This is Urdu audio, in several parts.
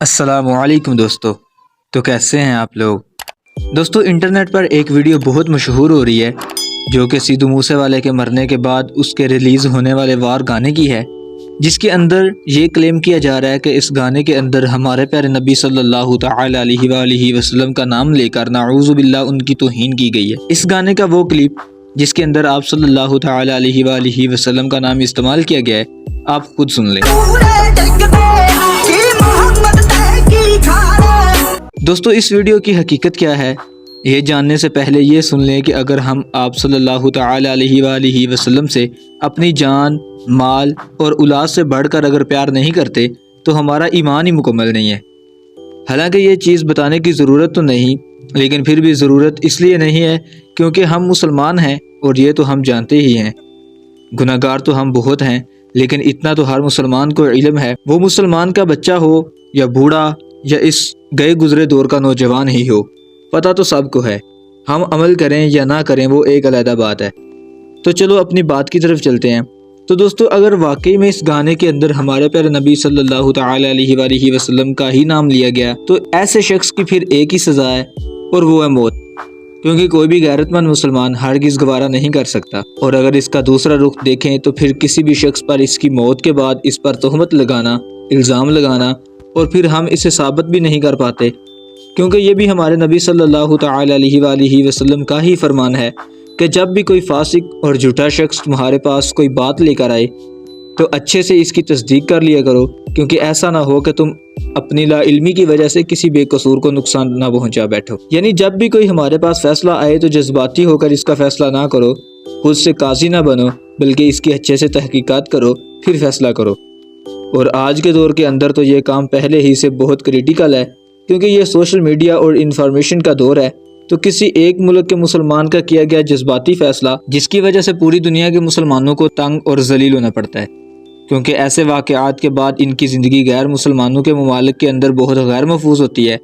السلام علیکم دوستو، تو کیسے ہیں آپ لوگ؟ دوستو انٹرنیٹ پر ایک ویڈیو بہت مشہور ہو رہی ہے جو کہ سیدھو موسے والے کے مرنے کے بعد اس کے ریلیز ہونے والے وار گانے کی ہے، جس کے اندر یہ کلیم کیا جا رہا ہے کہ اس گانے کے اندر ہمارے پیارے نبی صلی اللہ تعالی علیہ وآلہ وسلم کا نام لے کر نعوذ باللہ ان کی توہین کی گئی ہے۔ اس گانے کا وہ کلپ جس کے اندر آپ صلی اللہ تعالی علیہ وآلہ وسلم کا نام استعمال کیا گیا ہے، آپ خود سن لیں۔ دوستو اس ویڈیو کی حقیقت کیا ہے یہ جاننے سے پہلے یہ سن لیں کہ اگر ہم آپ صلی اللہ تعالی علیہ وآلہ وسلم سے اپنی جان، مال اور اولاد سے بڑھ کر اگر پیار نہیں کرتے تو ہمارا ایمان ہی مکمل نہیں ہے۔ حالانکہ یہ چیز بتانے کی ضرورت تو نہیں، لیکن پھر بھی ضرورت اس لیے نہیں ہے کیونکہ ہم مسلمان ہیں اور یہ تو ہم جانتے ہی ہیں۔ گناہ گار تو ہم بہت ہیں، لیکن اتنا تو ہر مسلمان کو علم ہے، وہ مسلمان کا بچہ ہو یا بوڑھا یا اس گئے گزرے دور کا نوجوان ہی ہو، پتہ تو سب کو ہے۔ ہم عمل کریں یا نہ کریں وہ ایک علیحدہ بات ہے۔ تو چلو اپنی بات کی طرف چلتے ہیں۔ تو دوستو اگر واقعی میں اس گانے کے اندر ہمارے پیارے نبی صلی اللہ تعالی علیہ وآلہ وسلم کا ہی نام لیا گیا تو ایسے شخص کی پھر ایک ہی سزا ہے اور وہ ہے موت، کیونکہ کوئی بھی غیرت مند مسلمان ہرگز گوارہ نہیں کر سکتا۔ اور اگر اس کا دوسرا رخ دیکھیں تو پھر کسی بھی شخص پر اس کی موت کے بعد اس پر تہمت لگانا، الزام لگانا اور پھر ہم اسے ثابت بھی نہیں کر پاتے، کیونکہ یہ بھی ہمارے نبی صلی اللہ تعالی علیہ وآلہ وسلم کا ہی فرمان ہے کہ جب بھی کوئی فاسق اور جھوٹا شخص تمہارے پاس کوئی بات لے کر آئے تو اچھے سے اس کی تصدیق کر لیا کرو، کیونکہ ایسا نہ ہو کہ تم اپنی لا علمی کی وجہ سے کسی بے قصور کو نقصان نہ پہنچا بیٹھو۔ یعنی جب بھی کوئی ہمارے پاس فیصلہ آئے تو جذباتی ہو کر اس کا فیصلہ نہ کرو، خود سے قاضی نہ بنو، بلکہ اس کی اچھے سے تحقیقات کرو پھر فیصلہ کرو۔ اور آج کے دور کے اندر تو یہ کام پہلے ہی سے بہت کریٹیکل ہے، کیونکہ یہ سوشل میڈیا اور انفارمیشن کا دور ہے، تو کسی ایک ملک کے مسلمان کا کیا گیا جذباتی فیصلہ جس کی وجہ سے پوری دنیا کے مسلمانوں کو تنگ اور ذلیل ہونا پڑتا ہے، کیونکہ ایسے واقعات کے بعد ان کی زندگی غیر مسلمانوں کے ممالک کے اندر بہت غیر محفوظ ہوتی ہے،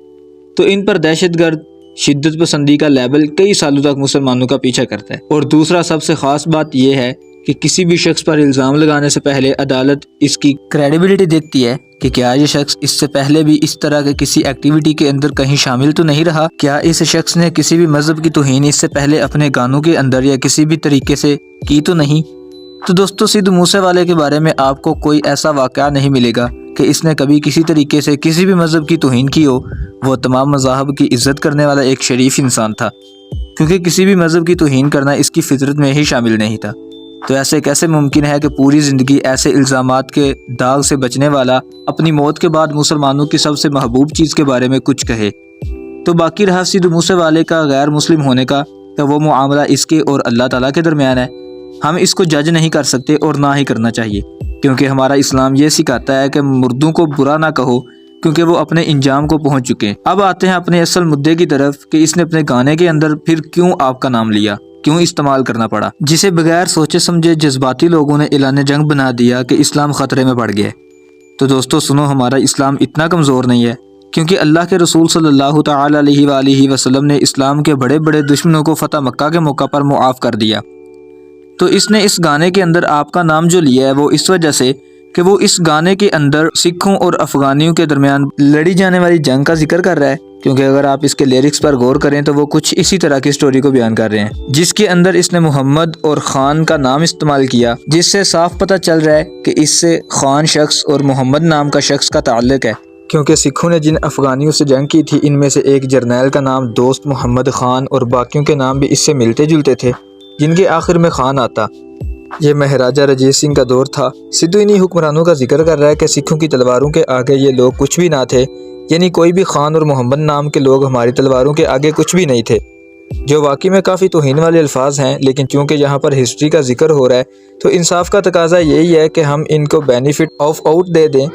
تو ان پر دہشت گرد، شدت پسندی کا لیبل کئی سالوں تک مسلمانوں کا پیچھا کرتا ہے۔ اور دوسرا سب سے خاص بات یہ ہے کہ کسی بھی شخص پر الزام لگانے سے پہلے عدالت اس کی کریڈیبلٹی دیکھتی ہے کہ کیا یہ شخص اس سے پہلے بھی اس طرح کے کسی ایکٹیویٹی کے اندر کہیں شامل تو نہیں رہا، کیا اس شخص نے کسی بھی مذہب کی توہین اس سے پہلے اپنے گانوں کے اندر یا کسی بھی طریقے سے کی تو نہیں۔ تو دوستو سیدھو موسے والے کے بارے میں آپ کو کوئی ایسا واقعہ نہیں ملے گا کہ اس نے کبھی کسی طریقے سے کسی بھی مذہب کی توہین کی ہو۔ وہ تمام مذاہب کی عزت کرنے والا ایک شریف انسان تھا، کیونکہ کسی بھی مذہب کی توہین کرنا اس کی فطرت میں ہی شامل نہیں تھا۔ تو ایسے کیسے ممکن ہے کہ پوری زندگی ایسے الزامات کے داغ سے بچنے والا اپنی موت کے بعد مسلمانوں کی سب سے محبوب چیز کے بارے میں کچھ کہے؟ تو باقی رہا سیدھو موسے والے کا غیر مسلم ہونے کا، تو وہ معاملہ اس کے اور اللہ تعالیٰ کے درمیان ہے۔ ہم اس کو جج نہیں کر سکتے اور نہ ہی کرنا چاہیے، کیونکہ ہمارا اسلام یہ سکھاتا ہے کہ مردوں کو برا نہ کہو کیونکہ وہ اپنے انجام کو پہنچ چکے ہیں۔ اب آتے ہیں اپنے اصل مدعے کی طرف کہ اس نے اپنے گانے کے اندر پھر کیوں آپ کا نام لیا، کیوں استعمال کرنا پڑا، جسے بغیر سوچے سمجھے جذباتی لوگوں نے اعلان جنگ بنا دیا کہ اسلام خطرے میں پڑ گیا۔ تو دوستو سنو، ہمارا اسلام اتنا کمزور نہیں ہے، کیونکہ اللہ کے رسول صلی اللہ تعالی علیہ وآلہ وسلم نے اسلام کے بڑے بڑے دشمنوں کو فتح مکہ کے موقع پر معاف کر دیا۔ تو اس نے اس گانے کے اندر آپ کا نام جو لیا ہے وہ اس وجہ سے کہ وہ اس گانے کے اندر سکھوں اور افغانیوں کے درمیان لڑی جانے والی جنگ کا ذکر کر رہا ہے، کیونکہ اگر آپ اس کے لیرکس پر غور کریں تو وہ کچھ اسی طرح کی سٹوری کو بیان کر رہے ہیں، جس کے اندر اس نے محمد اور خان کا نام استعمال کیا، جس سے صاف پتہ چل رہا ہے کہ اس سے خان شخص اور محمد نام کا شخص کا تعلق ہے، کیونکہ سکھوں نے جن افغانیوں سے جنگ کی تھی ان میں سے ایک جرنیل کا نام دوست محمد خان اور باقیوں کے نام بھی اس سے ملتے جلتے تھے، جن کے آخر میں خان آتا۔ یہ مہاراجہ رنجیت سنگھ کا دور تھا۔ سدھو انہی حکمرانوں کا ذکر کر رہا ہے کہ سکھوں کی تلواروں کے آگے یہ لوگ کچھ بھی نہ تھے، یعنی کوئی بھی خان اور محمد نام کے لوگ ہماری تلواروں کے آگے کچھ بھی نہیں تھے، جو واقعی میں کافی توہین والے الفاظ ہیں، لیکن چونکہ یہاں پر ہسٹری کا ذکر ہو رہا ہے تو انصاف کا تقاضا یہی ہے کہ ہم ان کو بینیفٹ آف آؤٹ دے دیں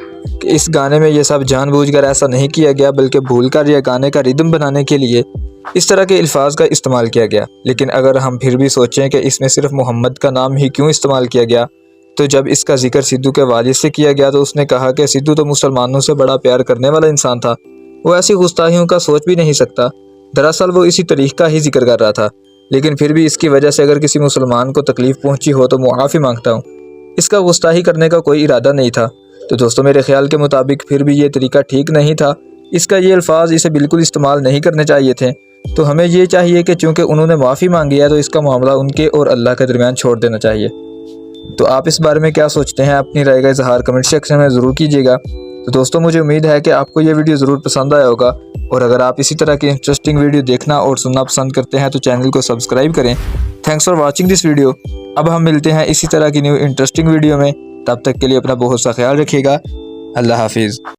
کہ اس گانے میں یہ سب جان بوجھ کر ایسا نہیں کیا گیا، بلکہ بھول کر یہ گانے کا ردم بنانے کے لیے اس طرح کے الفاظ کا استعمال کیا گیا۔ لیکن اگر ہم پھر بھی سوچیں کہ اس میں صرف محمد کا نام ہی کیوں استعمال کیا گیا، تو جب اس کا ذکر سدھو کے والد سے کیا گیا تو اس نے کہا کہ سدھو تو مسلمانوں سے بڑا پیار کرنے والا انسان تھا، وہ ایسی گستاخیوں کا سوچ بھی نہیں سکتا۔ دراصل وہ اسی تاریخ کا ہی ذکر کر رہا تھا، لیکن پھر بھی اس کی وجہ سے اگر کسی مسلمان کو تکلیف پہنچی ہو تو معافی مانگتا ہوں، اس کا گستاخی کرنے کا کوئی ارادہ نہیں تھا۔ تو دوستوں میرے خیال کے مطابق پھر بھی یہ طریقہ ٹھیک نہیں تھا، اس کا یہ الفاظ اسے بالکل استعمال نہیں کرنے چاہیے تھے۔ تو ہمیں یہ چاہیے کہ چونکہ انہوں نے معافی مانگی ہے تو اس کا معاملہ ان کے اور اللہ کے درمیان چھوڑ دینا چاہیے۔ تو آپ اس بارے میں کیا سوچتے ہیں؟ اپنی رائے کا اظہار کمنٹ سیکشن میں ضرور کیجیے گا۔ تو دوستوں مجھے امید ہے کہ آپ کو یہ ویڈیو ضرور پسند آیا ہوگا، اور اگر آپ اسی طرح کی انٹرسٹنگ ویڈیو دیکھنا اور سننا پسند کرتے ہیں تو چینل کو سبسکرائب کریں۔ Thanks for watching this video. اب ہم ملتے ہیں اسی طرح کی نیو انٹرسٹنگ ویڈیو میں، تب تک کے لیے اپنا بہت سا خیال رکھیے گا۔ اللہ حافظ۔